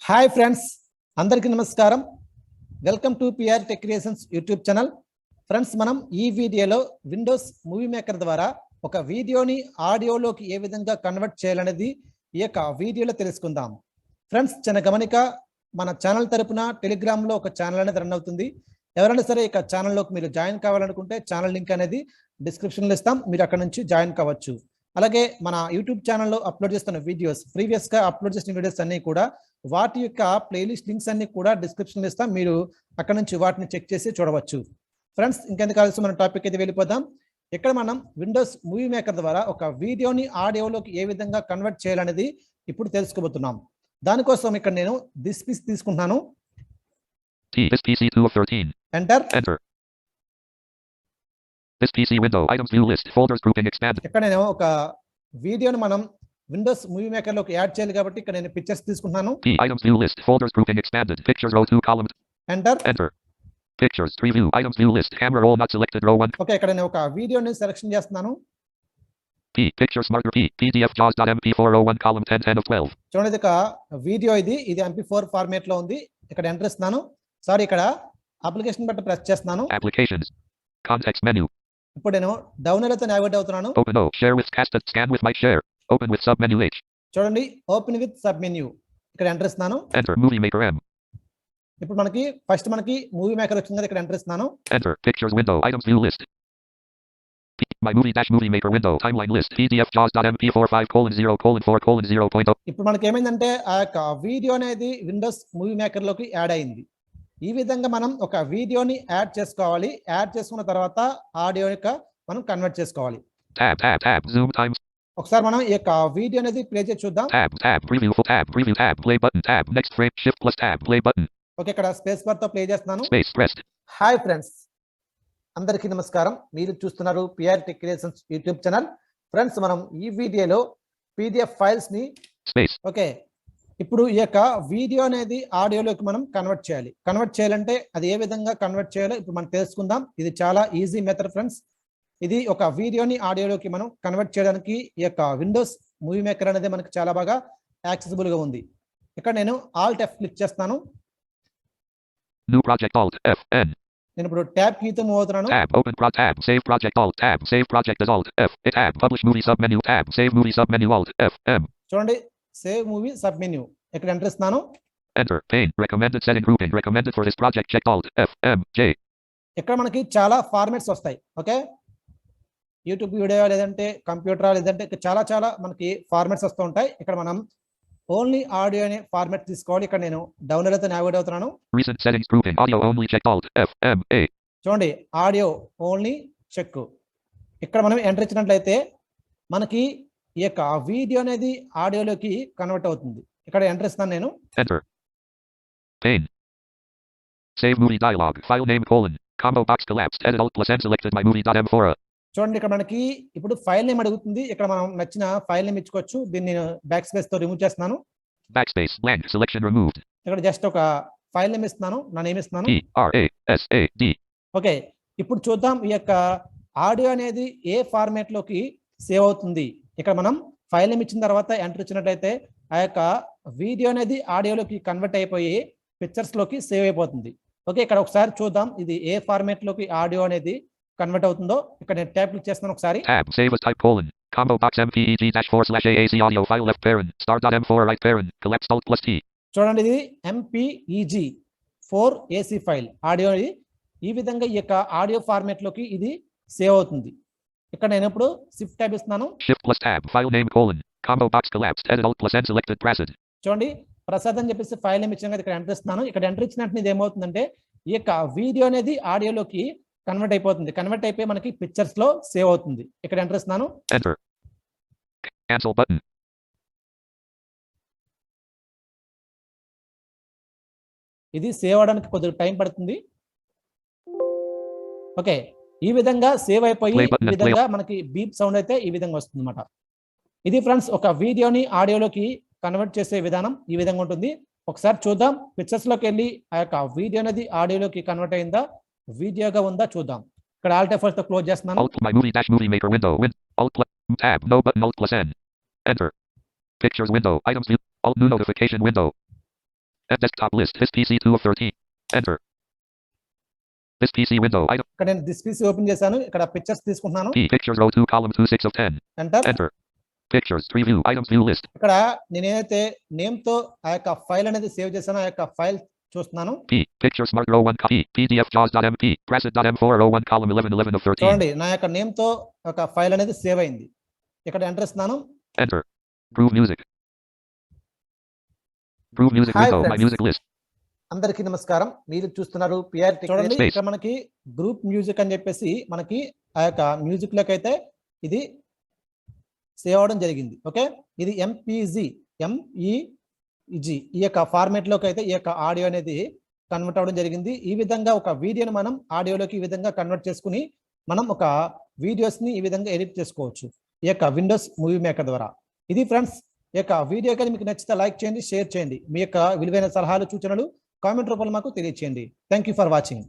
Hi friends, అందరికీ నమస్కారం. Welcome to PR tech creations YouTube channel. Friends, మనం ఈ వీడియోలో విండోస్ మూవీ మేకర్ ద్వారా ఒక వీడియోని ఆడియోలోకి ఏ విధంగా కన్వర్ట్ చేయాలనేది ఈ యొక్క వీడియోలో తెలుసుకుందాం. ఫ్రెండ్స్, చిన్న గమనిక, మన ఛానల్ తరపున టెలిగ్రామ్లో ఒక ఛానల్ అనేది రన్ అవుతుంది. ఎవరైనా సరే ఇక ఛానల్లోకి మీరు జాయిన్ కావాలనుకుంటే ఛానల్ లింక్ అనేది డిస్క్రిప్షన్లో ఇస్తాం, మీరు అక్కడ నుంచి జాయిన్ కావచ్చు. అలాగే మన యూట్యూబ్ ఛానల్లో అప్లోడ్ చేస్తున్న వీడియోస్, ప్రీవియస్గా అప్లోడ్ చేసిన వీడియోస్ అన్నీ కూడా వాటి యొక్క ప్లేలిస్ట్ లింక్స్ అన్ని కూడా డిస్క్రిప్షన్లో ఇస్తాం, మీరు అక్కడ నుంచి వాటిని చెక్ చేసి చూడవచ్చు. ఫ్రెండ్స్, ఇంకెందుకు ఆలస్యం, మన టాపిక్ అయితే వెళ్ళిపోదాం. ఇక్కడ మనం విండోస్ మూవీ మేకర్ ద్వారా ఒక వీడియోని ఆడియోలోకి ఏ విధంగా కన్వర్ట్ చేయాలనేది ఇప్పుడు తెలుసుకోబోతున్నాం. దానికోసం ఇక్కడ నేను దిస్ పీస్ తీసుకుంటున్నాను. Enter. This PC window items view list folders grouping expanded. ఇక్కడ నేను ఒక వీడియోని మనం విండోస్ మూవీ మేకర్ లోకి యాడ్ చేయాలి కాబట్టి ఇక్కడ నేను పిక్చర్స్ తీసుకుంటున్నాను. Items view list folders grouping expanded. Pictures row 2 column. Enter. Pictures preview items view list camera roll not selected row 1. Okay, ఇక్కడ నేను ఒక వీడియోని సెలెక్షన్ చేస్తున్నాను. Picture smarter PDF jaws.mp4 row 1 column 10 10 of 12. చూడండి, ఇది ఒక వీడియో, ఇది MP4 ఫార్మాట్ లో ఉంది. ఇక్కడ ఎంటర్ ఇస్తున్నాను. సారీ, ఇక్కడ అప్లికేషన్ బటన్ ప్రెస్ చేస్తున్నాను. Applications context menu. ఇప్పుడు నేను డౌన్ ఏరోతో నావిగేట్ అవుతున్నాను. Open O share with casted scan with my share. Open with sub menu H. చూడండి, ఓపెన్ విత్ సబ్ మెన్యూ. ఇక్కడ ఎంటర్ ఇస్తున్నాను. Enter movie maker M. ఇప్పుడు మనకి first movie maker వచ్చింది కదా, ఇక్కడ ఎంటర్ ఇస్తున్నాను. Enter pictures window items view list. My movie maker window timeline list PDF jaws.mp4 5:0:4:0. ఇప్పుడు మనకి ఏమైందంటే ఆ యొక్క వీడియో అనేది విండోస్ మూవీ మేకర్ లోకి యాడ్ అయింది. ఈ విధంగా మనం ఒక వీడియోని యాడ్ చేసుకోవాలి. యాడ్ చేసుకున్న తర్వాత ఆడియో యొక్క మనం కన్వర్ట్ చేసుకోవాలి. Tab zoom times. ఒకసారి మనం ఈ యొక్క వీడియో అనేది ప్లే చేసి చూద్దాం. Tab preview full tab preview tab play button tab next frame shift plus tab play button. Okay, ఇక్కడ స్పేస్ బార్ తో ప్లే చేస్తున్నాను. Space pressed. హాయ్ ఫ్రెండ్స్, అందరికీ నమస్కారం. మీరు చూస్తున్నారు PR tech creations YouTube channel. Friends, మనం ఈ వీడియోలో PDF ఫైల్స్ ని ఓకే, ఇప్పుడు ఈ యొక్క వీడియో అనేది ఆడియోలోకి మనం కన్వర్ట్ చేయాలి. కన్వర్ట్ చేయాలంటే అది ఏ విధంగా కన్వర్ట్ చేయాలో ఇప్పుడు మనం తెలుసుకుందాం. ఇది చాలా ఈజీ మెథడ్ ఫ్రెండ్స్. ఇది ఒక వీడియోని ఆడియోలోకి మనం కన్వర్ట్ చేయడానికి ఈ యొక్క విండోస్ మూవీ మేకర్ అనేది మనకు చాలా బాగా యాక్సెసిబుల్ గా ఉంది. ఇక్కడ నేను ఆల్ట్ F క్లిక్ చేస్తాను. New project alt Fn. నేను ఇప్పుడు ట్యాబ్ కీతో మూవ్ అవుతున్నాను. Tab open tab save project alt tab save project as alt F tab publish movie sub menu tab save movie sub menu alt F M. చూడండి, save movie sub menu, ఇక్కడ enter ఇస్తున్నాను. Enter pane recommended setting grouping recommended for this project checked alt F M J. ఇక్కడ మనకి చాలా formats వస్తాయి. Okay, YouTube video లేదంటే computer లేదంటే చాలా మనకి ఫార్మాట్స్ వస్తూ ఉంటాయి. ఇక్కడ మనం ఓన్లీ ఆడియో అనే ఫార్మాట్ తీసుకోవాలి. ఇక్కడ నేను డౌన్ ఏరోతో నావిగేట్ అవుతున్నాను. Recent settings grouping audio only checked alt F M A. చూడండి, ఆడియో ఓన్లీ చెక్. ఇక్కడ మనం ఎంటర్ ఇచ్చినట్లయితే మనకి ఈ యొక్క వీడియో అనేది ఆడియోలోకి కన్వర్ట్ అవుతుంది. ఇక్కడ ఎంటర్ ఇస్తాను నేను. Enter pane save movie dialog file name colon combo box collapsed edit alt plus n selected my movie.m4. చూడండి, ఇక్కడ మనకి ఇప్పుడు ఫైల్ నేమ్ అడుగుతుంది. ఇక్కడ మనం నచ్చిన ఫైల్ నేమ్ ఇచ్చుకోవచ్చు. దీన్ని నేను బ్యాక్ స్పేస్ తో రిమూవ్ చేస్తున్నాను. Backspace blank selection removed. ఇక్కడ జస్ట్ ఒక ఫైల్ నేమ్ ఇస్తున్నాను. నా నేమ్ ఇస్తున్నాను. ERASAD. ఓకే, ఇప్పుడు చూద్దాం ఈ యొక్క ఆడియో అనేది ఏ ఫార్మాట్ లోకి సేవ్ అవుతుంది. ఇక్కడ మనం ఫైల్ నేమ్ ఇచ్చిన తర్వాత ఎంటర్ ఇచ్చినట్లయితే ఆ యొక్క వీడియో అనేది ఆడియోలోకి కన్వర్ట్ అయిపోయి పిక్చర్స్ లోకి సేవ్ అయిపోతుంది. ఓకే, ఇక్కడ ఒకసారి చూద్దాం ఇది ఏ ఫార్మాట్ లోకి ఆడియో అనేది కన్వర్ట్ అవుతుందో. ఇక్కడ నేను ట్యాబ్ క్లిక్ చేస్తాను. ఒకసారి tab save as type colon combo box mpeg-4/AAC audio file left parent star.m4 right parent collapsed alt plus T. చూడండి, ఇది MPEG-4 AC ఫైల్ ఆడియో. ఈ విధంగా ఈ యొక్క ఆడియో ఫార్మాట్ లోకి ఇది సేవ్ అవుతుంది. ఇక్కడ నేను ఇప్పుడు షిఫ్ట్ ట్యాబ్ ఇస్తున్నాను. Shift plus tab file name colon combo box collapsed edit alt plus n selected prasad. చూడండి, ప్రసాద్ అని చెప్పేసి ఫైల్ నేమ్ ఇచ్చాను కదా, ఇక్కడ ఎంటర్ ఇస్తున్నాను. ఇక్కడ ఎంటర్ ఇచ్చినట్టు ఇది ఏమవుతుందంటే ఈ యొక్క వీడియో అనేది ఆడియోలోకి కన్వర్ట్ అయిపోతుంది. కన్వర్ట్ అయిపోయి మనకి పిక్చర్స్ లో సేవ్ అవుతుంది. ఇక్కడ ఎంటర్ ఇస్తున్నాను. Enter cancel button. ఇది సేవ్ అవడానికి కొద్దిగా టైం పడుతుంది. ఓకే, ఈ విధంగా సేవ్ అయిపోయి ఈ విధంగా మనకి బీప్ సౌండ్ అయితే ఈ విధంగా వస్తుంది అన్నమాట. ఇది ఫ్రెండ్స్ ఒక వీడియోని ఆడియోలోకి కన్వర్ట్ చేసే విధానం ఈ విధంగా ఉంటుంది. ఒకసారి చూద్దాం. పిక్చర్స్ లోకి వెళ్ళి ఆ యొక్క వీడియో అనేది ఆడియోలోకి కన్వర్ట్ అయిందా, వీడియోగా ఉందా చూద్దాం. ఇక్కడ ఆల్ట్ F తో క్లోజ్ చేస్తున్నాను. Alt my movie maker window alt tab no button alt plus n. Enter pictures window items view alt new notification window. Desktop list. This PC 2 of 13. Enter. This PC window. Item. ఇక్కడ నేను this PC open చేశాను. ఇక్కడ pictures తీసుకుంటున్నాను. P. Pictures row 2 column 2 6 of 10. Enter. Enter. Pictures. Preview. Items view list. ఇక్కడ నేను ఏదైతే name తో ఆ యొక్క ఫైల్ అనేది సేవ్ చేశానో ఆ యొక్క ఫైల్ చూస్తున్నాను. P. Picture smart row 1 copy. PDF jaws.mp. Preset.m4 row 1 column 11 11 of 13. చూడండి నా యొక్క నేమ్ తో ఒక ఫైల్ అనేది సేవ్ అయింది. ఇక్కడ ఎంటర్ ఇస్తున్నాను. Enter. Prove music. Prove music Hi, window. My friends. music list. అందరికీ నమస్కారం. మీరు చూస్తున్నారు పిఆర్ చూడండి. Space. ఇక్కడ మనకి గ్రూప్ మ్యూజిక్ అని చెప్పేసి మనకి ఆ యొక్క మ్యూజిక్ లోకి అయితే ఇది సేవ్ అవడం జరిగింది. ఓకే, ఇది ఎంపీజీ ఈ యొక్క ఫార్మేట్ లోకి అయితే ఈ యొక్క ఆడియో అనేది కన్వర్ట్ అవ్వడం జరిగింది. ఈ విధంగా ఒక వీడియోని మనం ఆడియోలోకి ఈ విధంగా కన్వర్ట్ చేసుకుని మనం ఒక వీడియోస్ ని ఈ విధంగా ఎడిట్ చేసుకోవచ్చు ఈ యొక్క విండోస్ మూవీ మేకర్ ద్వారా. ఇది ఫ్రెండ్స్, ఈ యొక్క వీడియో కానీ మీకు నచ్చితే లైక్ చేయండి, షేర్ చేయండి. మీ యొక్క విలువైన సలహాలు సూచనలు కామెంట్ రూపంలో మాకు తెలియచేయండి. Thank you for watching.